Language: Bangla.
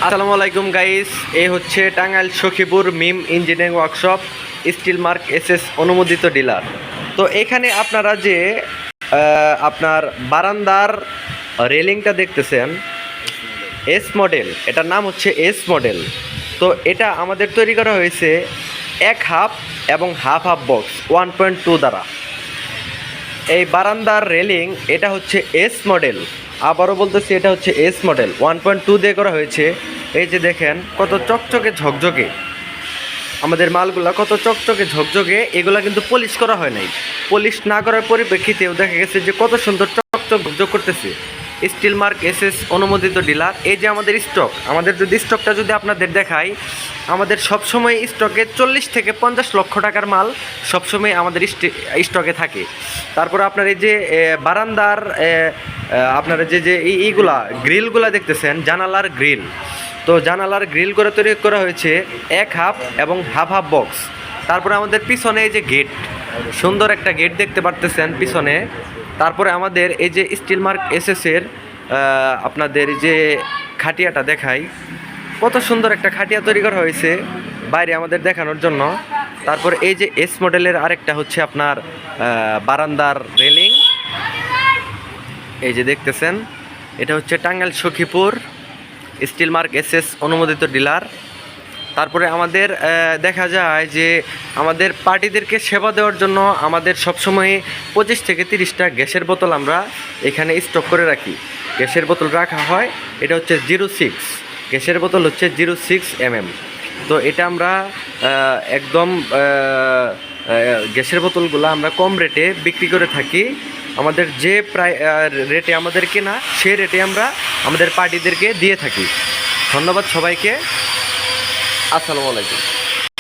আসসালামু আলাইকুম গাইস, এই হচ্ছে Tangail Sakhipur Mim engineering workshop steel mark SS অনুমোদিত ডিলার। তো এখানে আপনারা যে আপনার বারান্দার রেলিংটা দেখতেছেন এস মডেল, এটার নাম হচ্ছে এস মডেল। তো এটা আমাদের তৈরি করা হয়েছে এক হাফ এবং হাফ হাফ বক্স 1.2 দ্বারা। এই বারান্দার রেলিং এটা হচ্ছে এস মডেল, আবারও বলতেছি এটা হচ্ছে এস মডেল 1.2 দিয়ে করা হয়েছে। এই যে দেখেন কত চকচকে ঝকঝকে আমাদের মালগুলা, কত চকচকে ঝকঝকে। এগুলা কিন্তু পলিশ করা হয় নাই, পলিশ না করার পরিপ্রেক্ষিতেও দেখা গেছে যে কত সুন্দর চকচক ঝকঝক করতেছে। স্টিল মার্ক এসএস অনুমোদিত ডিলার। এই যে আমাদের স্টক, আমাদের যদি স্টকটা যদি আপনাদের দেখাই, আমাদের সবসময় স্টকে 40 থেকে 50 লক্ষ টাকার মাল সবসময় আমাদের স্টকে থাকে। তারপরে আপনার এই যে বারান্দার আপনারা যে এইগুলা গ্রিলগুলা দেখতেছেন, জানালার গ্রিল। তো জানালার গ্রিল করে তৈরি করা হয়েছে এক হাফ এবং হাফ হাফ বক্স। তারপরে আমাদের পিছনে এই যে গেট, সুন্দর একটা গেট দেখতে পারতেছেন পিছনে। তারপরে আমাদের এই যে স্টিল মার্ক এসএসের আপনাদের যে খাটিয়াটা দেখাই, কত সুন্দর একটা খাটিয়া তৈরি করা হয়েছে বাইরে আমাদের দেখানোর জন্য। তারপরে এই যে এস মডেলের আরেকটা হচ্ছে আপনার বারান্দার রেলিং, এই যে দেখতেছেন, এটা হচ্ছে Tangail Sakhipur still mark SS অনুমোদিত ডিলার। তারপরে আমাদের দেখা যায় যে আমাদের পার্টিদেরকে সেবা দেওয়ার জন্য আমাদের সবসময় 25 থেকে 30টা গ্যাসের বোতল আমরা এখানে স্টক করে রাখি। গ্যাসের বোতল রাখা হয়, এটা হচ্ছে 06 গ্যাসের বোতল হচ্ছে 06 mm। তো এটা আমরা একদম গ্যাসের বোতলগুলো আমরা কম রেটে বিক্রি করে থাকি। আমাদের যে প্রায় রেটে আমাদের কেনা, সে রেটে আমরা আমাদের পার্টিদেরকে দিয়ে থাকি। ধন্যবাদ সবাইকে, আসসালামু আলাইকুম।